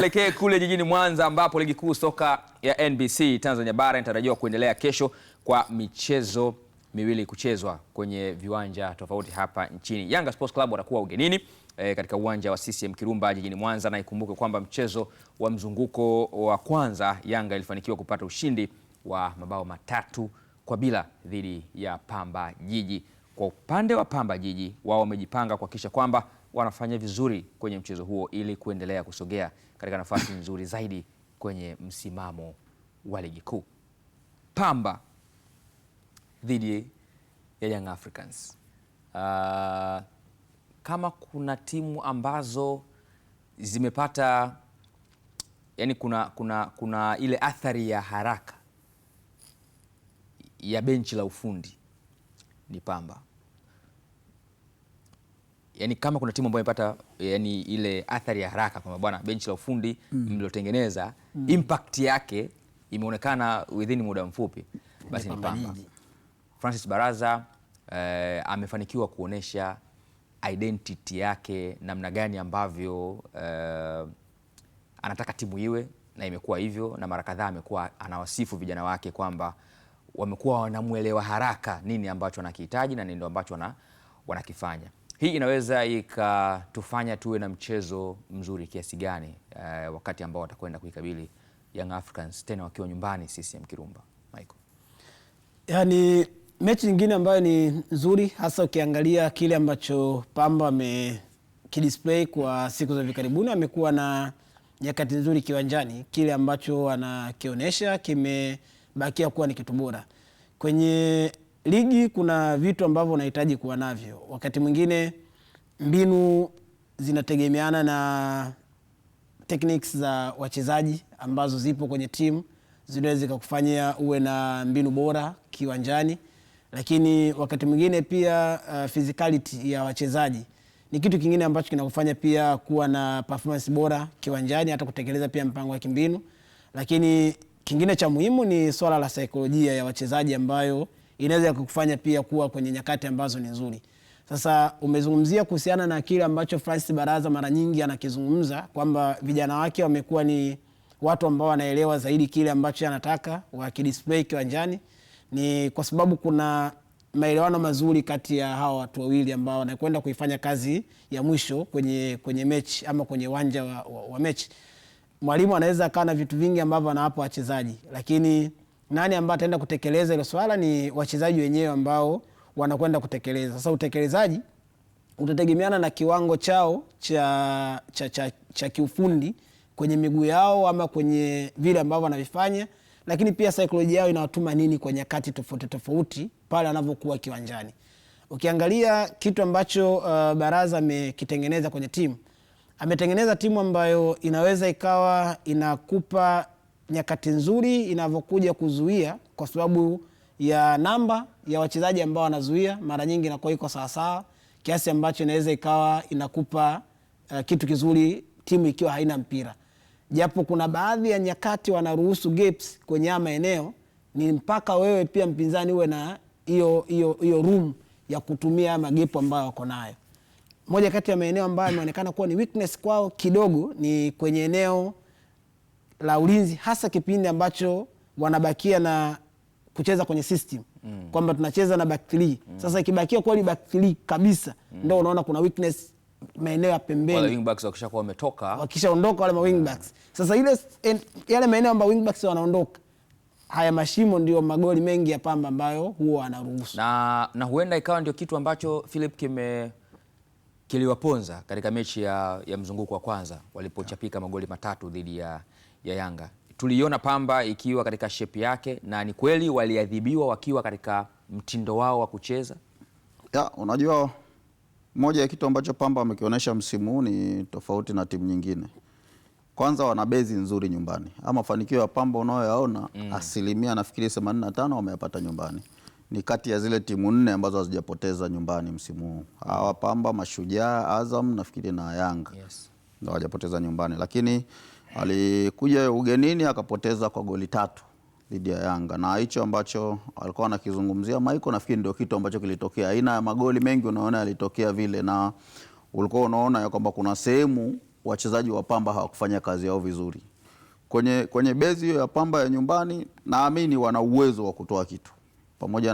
Tuelekee kule jijini Mwanza ambapo ligi kuu soka ya NBC Tanzania Bara inatarajiwa kuendelea kesho kwa michezo miwili kuchezwa kwenye viwanja tofauti hapa nchini. Yanga Sports Club watakuwa ugenini katika uwanja wa CCM Kirumba jijini Mwanza, na ikumbuke kwamba mchezo wa mzunguko wa kwanza Yanga ilifanikiwa kupata ushindi wa mabao 3-0 dhidi ya Pamba Jiji. Kwa upande wa Pamba Jiji, wao wamejipanga kuhakikisha kwamba wanafanya vizuri kwenye mchezo huo ili kuendelea kusogea katika nafasi nzuri zaidi kwenye msimamo wa ligi kuu. Pamba dhidi ya Young Africans. Kama kuna timu ambazo zimepata, yani kuna ile athari ya haraka ya benchi la ufundi ni Pamba. Yani kama kuna timu ambayo imepata yani ile athari ya haraka kwamba bwana benchi la ufundi mliotengeneza impact yake imeonekana within muda mfupi, basi ni Pamba. Francis Baraza amefanikiwa kuonesha identity yake, namna gani ambavyo anataka timu iwe, na imekuwa hivyo, na mara kadhaa amekuwa anawasifu vijana wake kwamba wamekuwa wanamuelewa haraka nini ambacho anakihitaji na nini ambacho wanakifanya. Hii inaweza ikatufanya tuwe na mchezo mzuri kiasi gani wakati ambao watakwenda kuikabili Young Africans tena wakiwa nyumbani CCM Kirumba, Michael? Yani mechi nyingine ambayo ni nzuri, hasa ukiangalia kile ambacho Pamba amekidisplay kwa siku za hivi karibuni. Amekuwa na nyakati nzuri kiwanjani, kile ambacho anakionyesha kimebakia kuwa ni kitu bora. Kwenye ligi kuna vitu ambavyo unahitaji kuwa navyo. Wakati mwingine mbinu zinategemeana na techniques za wachezaji ambazo zipo kwenye timu, zinaweza kukufanyia uwe na mbinu bora kiwanjani, lakini wakati mwingine pia physicality ya wachezaji ni kitu kingine ambacho kinakufanya pia kuwa na performance bora kiwanjani, hata kutekeleza pia mpango wa kimbinu. Lakini kingine cha muhimu ni swala la saikolojia ya wachezaji ambayo inaweza kukufanya pia kuwa kwenye nyakati ambazo ni nzuri. Sasa umezungumzia kuhusiana na kile ambacho Francis Baraza mara nyingi anakizungumza kwamba vijana wake wamekuwa ni watu ambao wanaelewa zaidi kile ambacho anataka wakidisplay kiwanjani. Ni kwa sababu kuna maelewano mazuri kati ya hawa watu wawili ambao wanakwenda kuifanya kazi ya mwisho kwenye mechi ama kwenye uwanja wa mechi. Mwalimu anaweza kana vitu vingi ambavyo anawapa wachezaji, lakini nani ambaye ataenda kutekeleza ile swala ni wachezaji wenyewe ambao wanakwenda kutekeleza. Sasa utekelezaji utategemeana na kiwango chao cha kiufundi kwenye miguu yao ama kwenye vile ambavyo wanavifanya, lakini pia saikolojia yao inawatuma nini kwa nyakati tofauti pale anavyokuwa kiwanjani. Ukiangalia kitu ambacho Baraza amekitengeneza kwenye timu, ametengeneza timu ambayo inaweza ikawa inakupa nyakati nzuri inavyokuja kuzuia, kwa sababu ya namba ya wachezaji ambao wanazuia mara nyingi inakuwa iko sawasawa, kiasi ambacho inaweza ikawa inakupa kitu kizuri timu ikiwa haina mpira. Japo kuna baadhi ya nyakati wanaruhusu gaps kwenye ama eneo, ni mpaka wewe pia mpinzani uwe na hiyo room ya kutumia ama gap ambayo wako nayo. Moja kati ya maeneo ambayo inaonekana kuwa ni weakness kwao kidogo ni kwenye eneo la ulinzi, hasa kipindi ambacho wanabakia na kucheza kwenye system kwamba tunacheza na back 3. Sasa ikibakia kweli back 3 kabisa, ndio unaona kuna weakness maeneo ya pembeni. Wale wing backs wakishakuwa wakishaondoka wale wing backs. Sasa yale maeneo ambayo wing backs wanaondoka, haya mashimo ndio magoli mengi ya Pamba ambayo huwa anaruhusu. Na huenda ikawa ndio kitu ambacho Philip kiliwaponza katika mechi ya mzunguko wa kwanza walipochapika magoli 3 dhidi ya Yanga. Tuliona Pamba ikiwa katika shape yake, na ni kweli waliadhibiwa wakiwa katika mtindo wao wa kucheza. Unajua moja ya kitu ambacho Pamba wamekionyesha msimu huu ni tofauti na timu nyingine. Kwanza wana bezi nzuri nyumbani. Ama mafanikio ya Pamba unayoyaona asilimia nafikiri 85 wameyapata nyumbani. Ni kati ya zile timu 4 ambazo hazijapoteza nyumbani msimu huu. Hawa Pamba, Mashujaa, Azam nafikiri na Yanga. Yes. Ndio hawajapoteza nyumbani, lakini alikuja ugenini akapoteza kwa goli 3 dhidi ya Yanga, na hicho ambacho alikuwa anakizungumzia Michael nafikiri ndio kitu ambacho kilitokea. Aina ya magoli mengi unaona yalitokea vile, na ulikuwa unaona ya kwamba kuna sehemu wachezaji wa Pamba hawakufanya kazi yao vizuri kwenye bezi hiyo ya Pamba ya nyumbani. Naamini wana uwezo wa kutoa kitu pamoja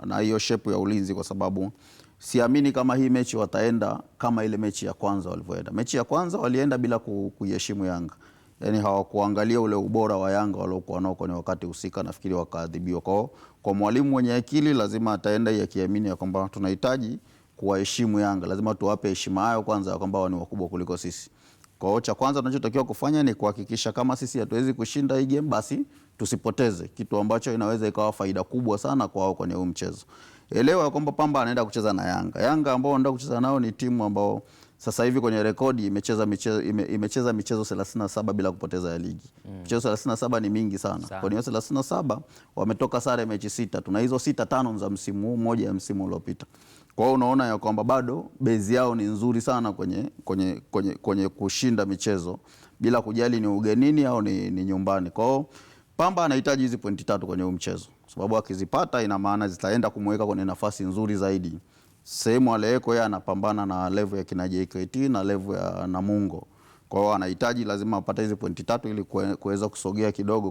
na hiyo shepu ya ulinzi, kwa sababu siamini kama hii mechi wataenda kama ile mechi ya kwanza walivyoenda. Mechi ya kwanza walienda bila kuiheshimu Yanga, yani hawakuangalia ule ubora wa Yanga waliokuwa nao kwenye wakati husika, nafikiri wakaadhibiwa. Kwa mwalimu mwenye akili lazima ataenda yakiamini ya kwamba tunahitaji kuwaheshimu Yanga, lazima tuwape heshima yao kwanza, kwamba wao ni wakubwa kuliko sisi. Kwa hiyo cha kwanza tunachotakiwa kufanya ni kuhakikisha kama sisi hatuwezi kushinda hii game, basi tusipoteze kitu ambacho inaweza ikawa faida kubwa sana kwao kwenye huu mchezo. Elewa kwamba Pamba anaenda kucheza na Yanga. Yanga ambao wanaenda kucheza nao ni timu ambao sasa hivi kwenye rekodi imecheza michezo 37 bila kupoteza ya ligi. Michezo 37 ni mingi sana. Kwa hiyo 37 wametoka sare mechi 6. Tuna hizo 5 za msimu huu, moja ya msimu uliopita. Kwa hiyo unaona ya kwamba bado bezi yao ni nzuri sana kwenye kushinda michezo bila kujali ni ugenini au ni nyumbani. Kwa hiyo Pamba anahitaji hizi pointi 3 kwenye huu mchezo, sababu akizipata ina maana zitaenda kumweka kwenye nafasi nzuri zaidi. Sehemu aleko yeye anapambana na level ya kina JKT na level ya Namungo. Kwa hiyo anahitaji lazima apate hizi pointi 3 ili kuweza kusogea kidogo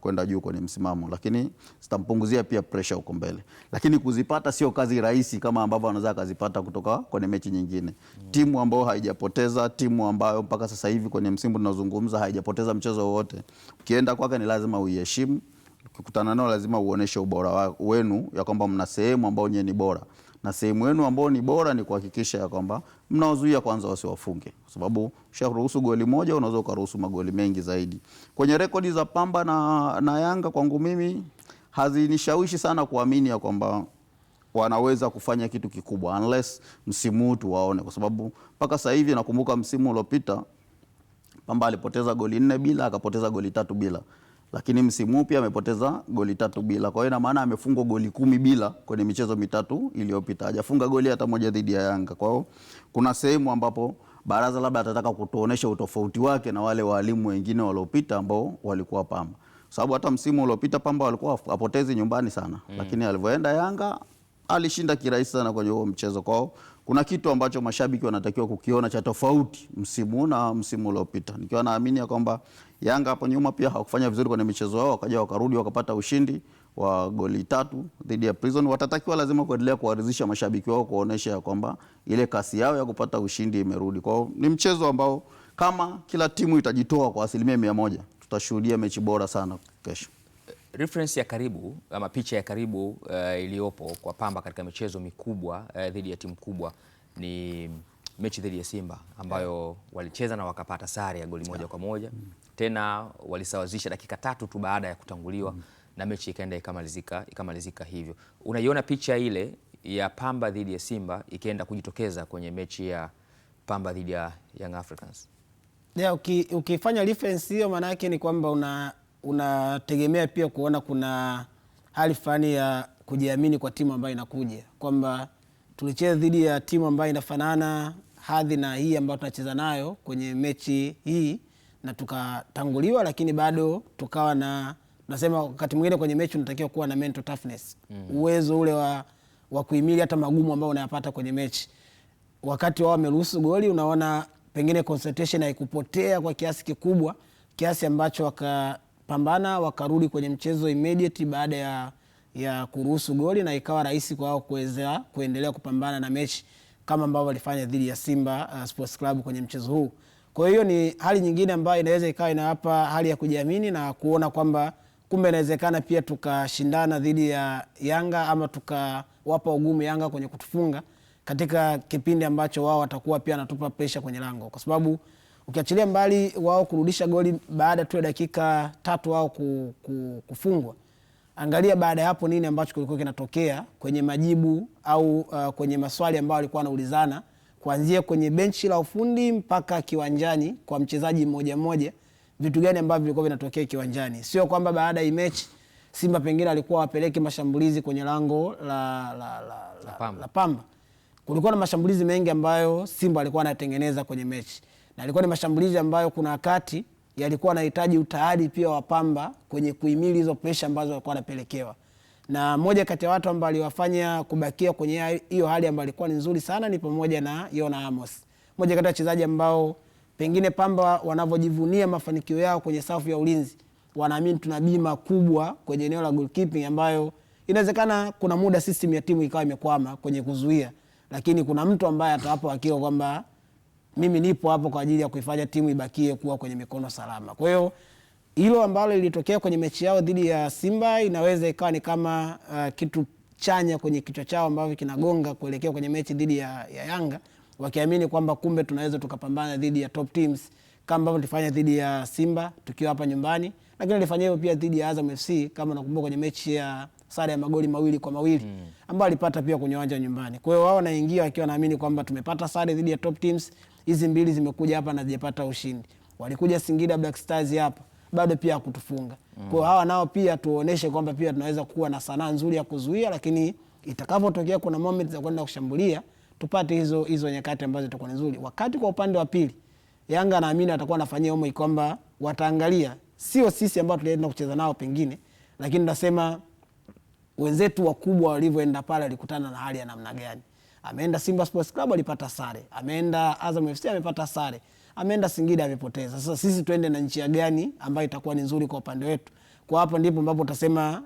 kwenda juu kwenye msimamo, lakini zitampunguzia pia pressure huko mbele. Lakini kuzipata sio kazi rahisi kama ambavyo anaweza kuzipata kutoka kwenye mechi nyingine. Timu ambayo haijapoteza, timu ambayo mpaka sasa hivi kwenye msimu tunazungumza haijapoteza mchezo wote, ukienda kwake ni lazima uiheshimu. Ukikutana nao lazima uoneshe ubora wenu, ya kwamba mna sehemu ambayo ni bora, na sehemu yenu ambayo ni bora ni kuhakikisha ya kwamba mnawazuia kwanza wasiwafunge, kwa sababu usharuhusu goli moja unaweza kuruhusu magoli mengi zaidi. Kwenye rekodi za Pamba na Yanga kwangu mimi hazinishawishi sana kuamini ya kwamba wanaweza kufanya kitu kikubwa unless msimu tu waone, kwa sababu mpaka sasa hivi nakumbuka msimu uliopita Pamba alipoteza goli 4 bila, akapoteza goli 3 bila. Lakini msimu pia amepoteza goli 3 bila. Kwa hiyo ina maana amefungwa goli 10 bila kwenye michezo 3 iliyopita. Hajafunga goli hata moja dhidi ya Yanga. Kwa hiyo kuna sehemu ambapo baraza labda atataka kutuonesha utofauti wake na wale walimu wengine waliopita ambao walikuwa Pamba. Sababu hata msimu uliopita Pamba walikuwa apotezi nyumbani sana. Lakini alivyoenda Yanga alishinda kirahisi sana kwenye huo mchezo. Kwa hiyo kuna kitu ambacho mashabiki wanatakiwa kukiona cha tofauti msimu na msimu uliopita. Nikiwa naamini ya kwamba Yanga hapo nyuma pia hawakufanya vizuri kwenye michezo yao, wakaja wakarudi wakapata ushindi wa goli 3 dhidi ya Prison. Watatakiwa lazima kuendelea kuwaridhisha mashabiki wao, kuonesha ya kwamba ile kasi yao ya kupata ushindi imerudi. Kwa hiyo ni mchezo ambao kama kila timu itajitoa kwa 100%, tutashuhudia mechi bora sana kesho. Reference ya karibu ama picha ya karibu iliyopo kwa Pamba katika michezo mikubwa dhidi ya timu kubwa ni mechi dhidi ya Simba ambayo walicheza na wakapata sare ya goli 1-1. Tena walisawazisha dakika 3 tu baada ya kutanguliwa na mechi ikaenda ikamalizika hivyo. Unaiona picha ile ya Pamba dhidi ya Simba ikienda kujitokeza kwenye mechi ya Pamba dhidi ya Young Africans? Ukifanya reference hiyo, maana yake ni kwamba unategemea pia kuona kuna hali fulani ya kujiamini kwa timu ambayo inakuja, kwamba tulicheza dhidi ya timu ambayo inafanana hadhi na hii ambayo tunacheza nayo kwenye mechi hii na tukatanguliwa, lakini bado tukawa na, tunasema wakati mwingine kwenye mechi unatakiwa kuwa na mental toughness, uwezo ule wa kuhimili hata magumu ambayo unayapata kwenye mechi. Wakati wao wameruhusu goli, unaona pengine concentration haikupotea kwa kiasi kikubwa, kiasi ambacho wakapambana wakarudi kwenye mchezo immediate baada ya kuruhusu goli, na ikawa rahisi kwa wao kuweza kuendelea kupambana na mechi kama ambavyo walifanya dhidi ya Simba Sports Club kwenye mchezo huu. Kwa hiyo ni hali nyingine ambayo inaweza ikawa inawapa hali ya kujiamini na kuona kwamba kumbe inawezekana pia tukashindana dhidi ya Yanga ama tukawapa ugumu Yanga kwenye kutufunga katika kipindi ambacho wao watakuwa pia wanatupa pressure kwenye lango, kwa sababu ukiachilia mbali wao kurudisha goli baada tu ya dakika 3 wao kufungwa, angalia baada ya hapo nini ambacho kulikuwa kinatokea kwenye majibu au kwenye maswali ambayo walikuwa wanaulizana kuanzia kwenye benchi la ufundi mpaka kiwanjani kwa mchezaji mmoja mmoja, vitu gani ambavyo vilikuwa vinatokea kiwanjani. Sio kwamba baada ya mechi Simba pengine alikuwa wapeleke mashambulizi kwenye lango la Pamba. Kulikuwa na mashambulizi mengi ambayo Simba alikuwa anatengeneza kwenye mechi, na alikuwa ni mashambulizi ambayo kuna wakati yalikuwa yanahitaji utayari pia wa Pamba kwenye kuhimili hizo pressure ambazo walikuwa wanapelekewa. Na moja kati ya watu ambao aliwafanya kubakia kwenye hiyo hali ambayo ilikuwa ni nzuri sana ni pamoja na Yona Amos. Moja kati ya wachezaji ambao pengine Pamba wanavyojivunia mafanikio yao kwenye safu ya ulinzi, wanaamini tuna bima kubwa kwenye eneo la goalkeeping, ambayo inawezekana kuna muda system ya timu ikawa imekwama kwenye kuzuia, lakini kuna mtu ambaye atawapa hakika kwamba mimi nipo hapo kwa ajili ya kuifanya timu ibakie kuwa kwenye mikono salama. Kwa hiyo hilo ambalo lilitokea kwenye mechi yao dhidi ya Simba inaweza ikawa ni kama kitu chanya kwenye kichwa chao ambavyo kinagonga kuelekea kwenye mechi dhidi ya Yanga, wakiamini kwamba kumbe tunaweza tukapambana dhidi ya top teams kama ambavyo tulifanya dhidi ya Simba tukiwa hapa nyumbani, lakini tulifanya hivyo pia dhidi ya Azam FC kama nakumbuka kwenye mechi ya sare ya magoli 2-2 ambao alipata pia kwenye uwanja nyumbani. Kwa hiyo wao wanaingia wakiwa naamini kwamba tumepata sare dhidi ya top teams, hizi mbili zimekuja hapa na zijapata ushindi. Walikuja Singida Black Stars hapa bado pia hakutufunga. Kwa hiyo hawa nao pia tuoneshe kwamba pia tunaweza kuwa na sanaa nzuri ya kuzuia, lakini itakapotokea kuna moments za kwenda kushambulia tupate hizo nyakati ambazo zitakuwa nzuri. Wakati kwa upande wa pili Yanga naamini atakuwa anafanyia homework kwamba wataangalia sio sisi ambao tulienda kucheza nao pengine, lakini tunasema wenzetu wakubwa walivyoenda pale walikutana na hali ya namna gani. Ameenda Simba Sports Club alipata sare, ameenda Azam FC amepata sare, ameenda Singida amepoteza. Sasa sisi tuende na njia gani ambayo itakuwa ni nzuri kwa upande wetu? Kwa hapo ndipo ambapo utasema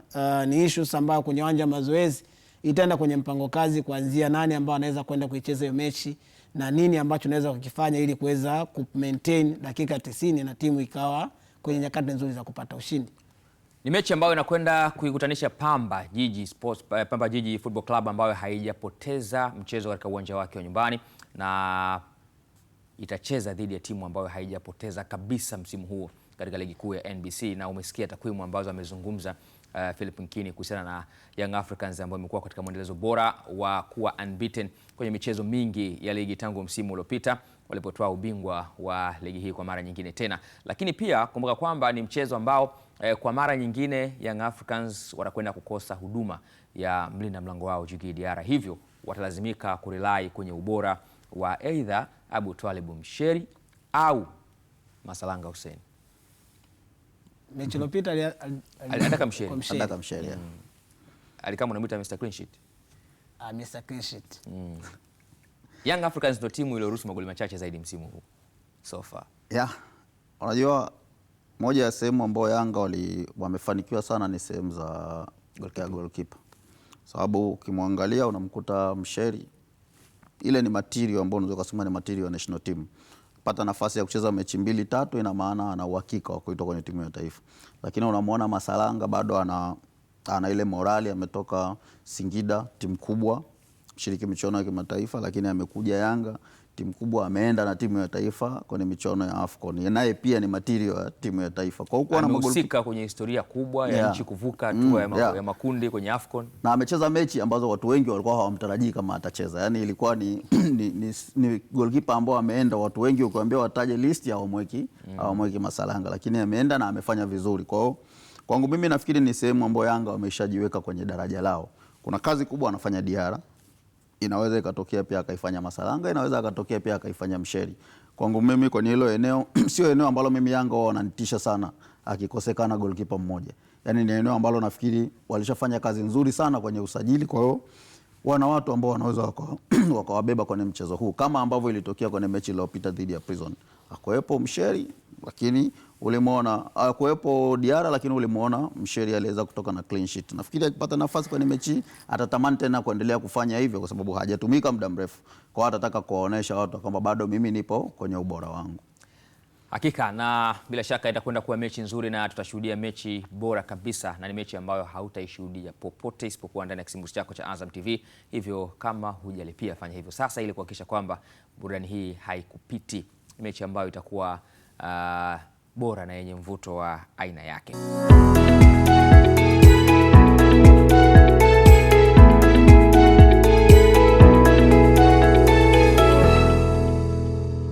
ni issues ambayo kwenye uwanja wa mazoezi itaenda kwenye mpango kazi kuanzia nani ambao anaweza kwenda kuicheza hiyo mechi na nini ambacho naweza kukifanya ili kuweza ku maintain dakika 90 na timu ikawa kwenye nyakati nzuri za kupata ushindi. Ni mechi ambayo inakwenda kuikutanisha Pamba Jiji Football Club ambayo haijapoteza mchezo katika uwanja wake wa nyumbani na itacheza dhidi ya timu ambayo haijapoteza kabisa msimu huo katika ligi kuu ya NBC, na umesikia takwimu ambazo amezungumza Philip Nkini kuhusiana na Young Africans ambao imekuwa katika mwendelezo bora wa kuwa unbeaten kwenye michezo mingi ya ligi tangu msimu uliopita walipotoa ubingwa wa ligi hii kwa mara nyingine tena. Lakini pia kumbuka kwamba ni mchezo ambao kwa mara nyingine Young Africans watakwenda kukosa huduma ya mlinda mlango wao Djigui Diarra, hivyo watalazimika kurely kwenye ubora wa either Abu Twalib Msheri au Masalanga Hussein. Mechi iliyopita alitaka Msheri. Alitaka Msheri. Alikama unamuita Mr. Clean Sheet. Mr. Clean Sheet. Young Africans ndio timu iliyoruhusu magoli machache zaidi msimu huu so far. Unajua moja ya sehemu ambayo Yanga wamefanikiwa sana ni sehemu za goalkeeper. Sababu ukimwangalia unamkuta Msheri, ile ni material ambayo unaweza kusema ni material ya national team. Pata nafasi ya kucheza mechi 2-3 ina maana ana uhakika wa kuitoka kwenye timu ya taifa. Lakini unamwona Masalanga bado ana ile morali, ametoka Singida timu kubwa, shiriki michuano ya kimataifa, lakini amekuja Yanga timu kubwa, ameenda na timu ya taifa kwenye michuano ya AFCON. Naye pia ni material ya timu ya taifa. Kwa hiyo amehusika kwenye historia kubwa ya nchi kuvuka hatua ya makundi kwenye AFCON. Na amecheza mechi ambazo watu wengi walikuwa hawamtarajii kama atacheza. Yaani ilikuwa ni goalkeeper ambao ameenda, watu wengi ukiwaambia wataje list hawamweki Masalanga, lakini ameenda na amefanya vizuri. Kwa hiyo kwangu mimi nafikiri ni sehemu ambayo Yanga wameshajiweka kwenye daraja lao. Kuna kazi kubwa anafanya Diarra, inaweza ikatokea pia akaifanya Masalanga, inaweza akatokea pia akaifanya Msheri. Kwangu mimi kwenye hilo eneo sio eneo ambalo mimi Yanga wao wananitisha sana akikosekana goalkeeper mmoja. Yaani ni eneo ambalo nafikiri walishafanya kazi nzuri sana kwenye usajili, kwa hiyo wana watu ambao wanaweza wakawabeba kwenye mchezo huu kama ambavyo ilitokea kwenye mechi iliyopita dhidi ya Prison. Hakuwepo Msheri lakini ulimuona, hakuwepo Diarra lakini ulimuona Msheri aliweza kutoka na clean sheet. Nafikiri akipata nafasi kwenye mechi atatamani tena kuendelea kufanya hivyo kwa sababu hajatumika muda mrefu. Kwa hiyo atataka kuwaonesha watu kwamba bado mimi nipo kwenye ubora wangu. Hakika, na bila shaka itakwenda kuwa mechi nzuri na tutashuhudia mechi bora kabisa, na ni mechi ambayo hautaishuhudia popote isipokuwa ndani ya kisimbuzi chako cha Azam TV. Hivyo kama hujalipia fanya hivyo sasa ili kuhakikisha kwamba burudani hii haikupiti. Mechi ambayo itakuwa bora na yenye mvuto wa aina yake.